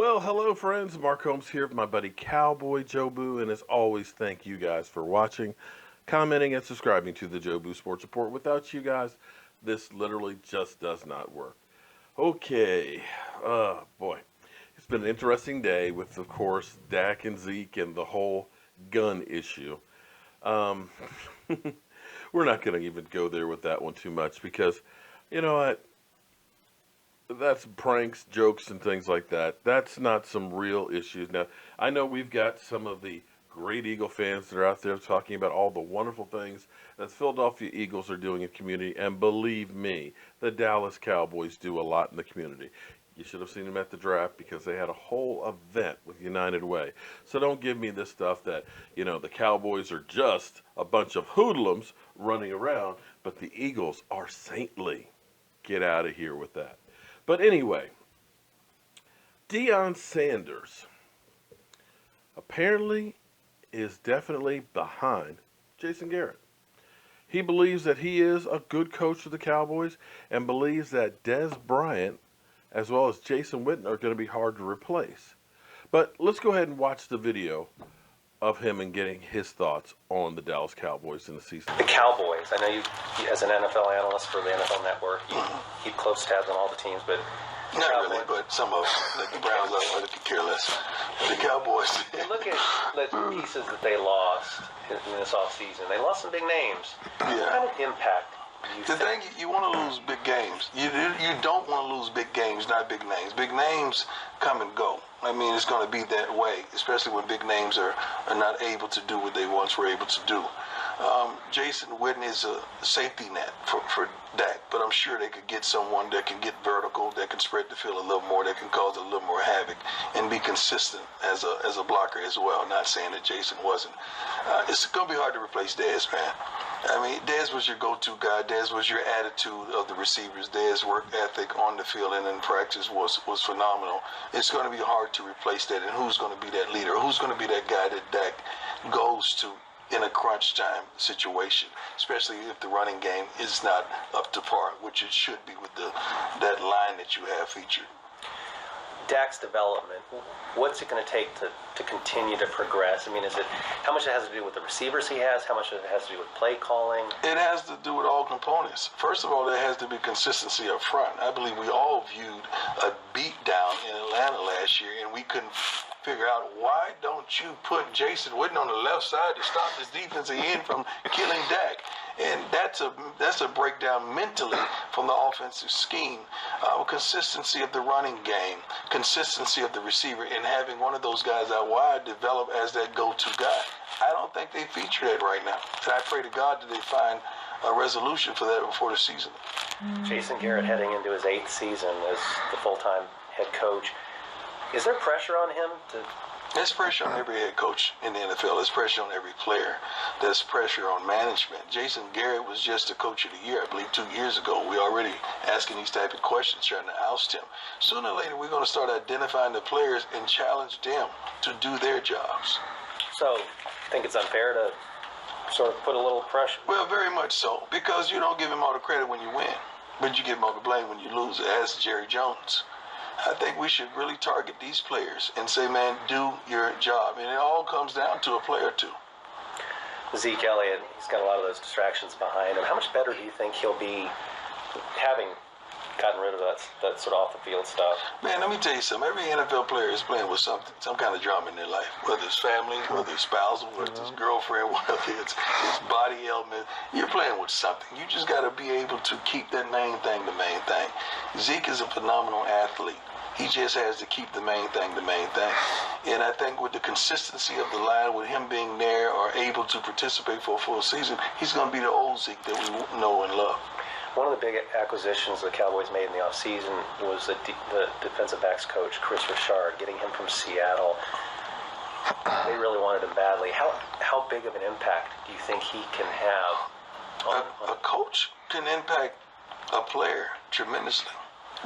Well, hello friends. Mark Holmes here with my buddy CowboyJobu, and as always, thank you guys for watching, commenting, and subscribing to the Jobu Sports Report. Without you guys, this literally just does not work. Okay, boy, it's been an interesting day with, of course, Dak and Zeke and the whole gun issue. Um, we're not going to even go there with that one too much because, you know what? That's pranks, jokes, and things like that. That's not some real issues. Now, I know we've got some of the great Eagle fans that are out there talking about all the wonderful things that Philadelphia Eagles are doing in the community, and believe me, the Dallas Cowboys do a lot in the community. You should have seen them at the draft because they had a whole event with United Way. So don't give me this stuff that, the Cowboys are just a bunch of hoodlums running around, but the Eagles are saintly. Get out of here with that. But anyway, Deion Sanders apparently is definitely behind Jason Garrett. He believes that he is a good coach for the Cowboys and believes that Dez Bryant as well as Jason Witten are going to be hard to replace. But let's go ahead and watch the video of him and getting his thoughts on the Dallas Cowboys in the season. The Cowboys, I know you as an NFL analyst for the NFL Network, you keep close tabs on all the teams, but... Not really, but some of them, like the Browns, I could care less. The Cowboys... Look at the pieces that they lost in this offseason. They lost some big names. Yeah. What kind of impact do you think? You want to lose big games. You don't want to lose big games, not big names. Big names come and go. I mean, it's going to be that way, especially when big names are not able to do what they once were able to do. Jason Witten is a safety net for Dak, but I'm sure they could get someone that can get vertical, that can spread the field a little more, that can cause a little more havoc, and be consistent as a blocker as well. Not saying that Jason wasn't. It's going to be hard to replace Dez, man. I mean, Dez was your go-to guy. Dez was your attitude of the receivers. Dez's work ethic on the field and in practice was phenomenal. It's going to be hard to replace that. And who's going to be that leader? Who's going to be that guy that Dak goes to in a crunch time situation, especially if the running game is not up to par, which it should be with that line that you have featured. Dak's development, what's it going to take to continue to progress? I mean, how much it has to do with the receivers he has? How much it has to do with play calling? It has to do with all components. First of all, there has to be consistency up front. I believe we all viewed a beatdown in Atlanta last year, and we couldn't figure out why don't you put Jason Witten on the left side to stop this defensive end from killing Dak. And that's a breakdown mentally from the offensive scheme. Consistency of the running game, consistency of the receiver, and having one of those guys out wide develop as that go-to guy. I don't think they feature that right now. And I pray to God that they find a resolution for that before the season. Jason Garrett heading into his 8th season as the full-time head coach. Is there pressure on him to... There's pressure on every head coach in the NFL. There's pressure on every player. There's pressure on management. Jason Garrett was just the coach of the year, I believe, 2 years ago. We're already asking these type of questions, trying to oust him. Sooner or later, we're going to start identifying the players and challenge them to do their jobs. So, I think it's unfair to sort of put a little pressure? Well, very much so, because you don't give him all the credit when you win, but you give him all the blame when you lose, as Jerry Jones. I think we should really target these players and say, man, do your job. And it all comes down to a player or two. Zeke Elliott, he's got a lot of those distractions behind him. How much better do you think he'll be having gotten rid of that sort of off-the-field stuff? Man, let me tell you something. Every NFL player is playing with something, some kind of drama in their life, whether it's family, whether it's spousal, whether it's girlfriend, whether it's body ailment. You're playing with something. You just got to be able to keep that main thing the main thing. Zeke is a phenomenal athlete. He just has to keep the main thing the main thing. And I think with the consistency of the line, with him being there or able to participate for a full season, he's going to be the old Zeke that we know and love. One of the big acquisitions the Cowboys made in the offseason was the defensive backs coach, Chris Richard, getting him from Seattle. They really wanted him badly. How big of an impact do you think he can have? A coach can impact a player tremendously.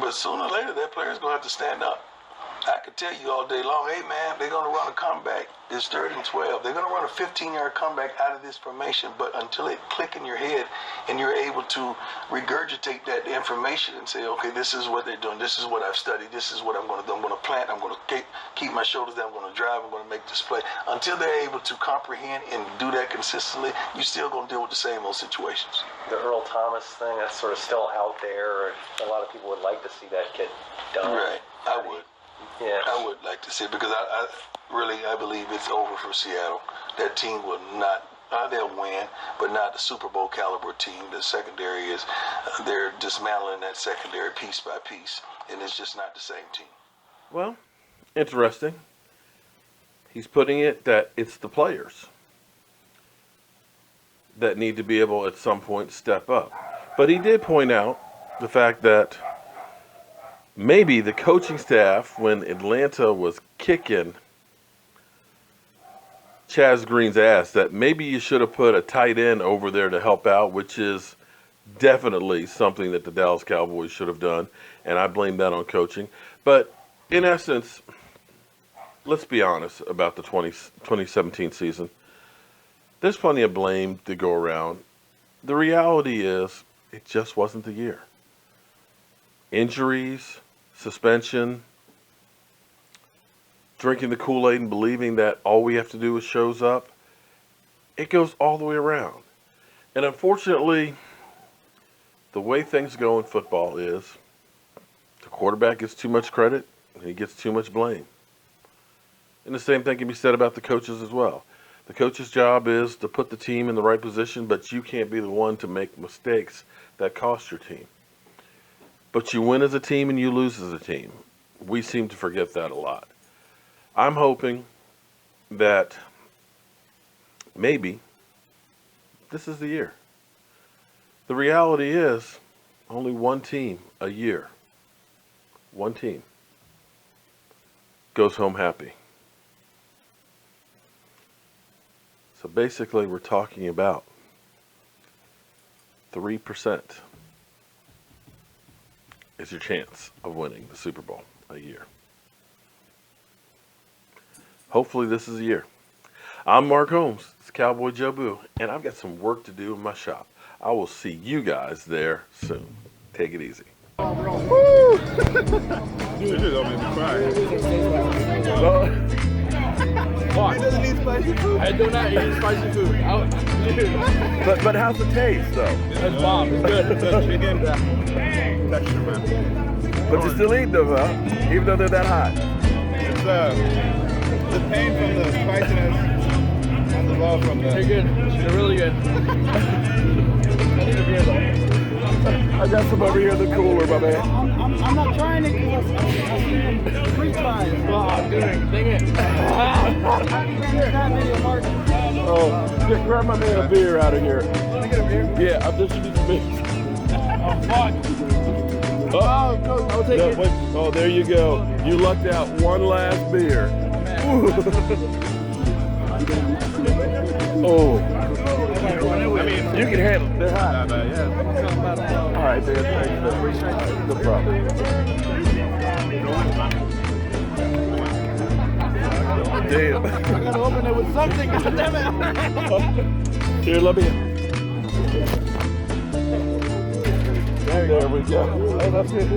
But sooner or later, that player is going to have to stand up. I could tell you all day long, hey man, they're going to run a comeback. It's 3rd and 12. They're going to run a 15-yard comeback out of this formation, but until it click in your head and you're able to regurgitate that information and say, okay, this is what they're doing. This is what I've studied. This is what I'm going to do. I'm going to plant. I'm going to keep my shoulders down. I'm going to drive. I'm going to make this play. Until they're able to comprehend and do that consistently, you're still going to deal with the same old situations. The Earl Thomas thing, that's sort of still out there. A lot of people would like to see that get done. Right. I would. Yeah. I would like to see it because I believe it's over for Seattle. That team will not, they'll win, but not the Super Bowl caliber team. The secondary is, they're dismantling that secondary piece by piece, and it's just not the same team. Well, interesting. He's putting it that it's the players that need to be able at some point step up. But he did point out the fact that maybe the coaching staff, when Atlanta was kicking Chaz Green's ass, that maybe you should have put a tight end over there to help out, which is definitely something that the Dallas Cowboys should have done, and I blame that on coaching. But in essence, let's be honest about the 2017 season. There's plenty of blame to go around. The reality is it just wasn't the year. Injuries, suspension, drinking the Kool-Aid and believing that all we have to do is shows up. It goes all the way around. And unfortunately, the way things go in football is the quarterback gets too much credit and he gets too much blame. And the same thing can be said about the coaches as well. The coach's job is to put the team in the right position, but you can't be the one to make mistakes that cost your team. But you win as a team and you lose as a team. We seem to forget that a lot. I'm hoping that maybe this is the year. The reality is only one team a year, one team, goes home happy. So basically we're talking about 3% is your chance of winning the Super Bowl a year. Hopefully this is a year. I'm Mark Holmes, it's Cowboy Jobu, and I've got some work to do in my shop. I will see you guys there soon. Take it easy. Woo! Dude, this don't make me cry. What? He doesn't eat spicy food. I do not eat spicy food. But how's the taste though? That's bomb. It's good. It's good chicken. Texture, man. But you still eat them, huh? Even though they're that hot. It's the pain from the spiciness and the love from the. They're good. They're really good. I need a beer though. I got some over here in the cooler, my man. I'm not trying to because I see them free fries. Oh, dude, dang it. That video, Mark. Oh, just grab my man a beer out of here. Can I get a beer? Yeah, I'm just using beer. Oh, fuck. Oh, go. I'll take it. Wait. Oh, there you go. You lucked out. One last beer. Oh. I mean, You can handle it. They're hot. Yeah. All right, man. Thanks. No problem. Damn. I gotta open it with something. God damn it. Here, let me. There we go. Oh, that's it.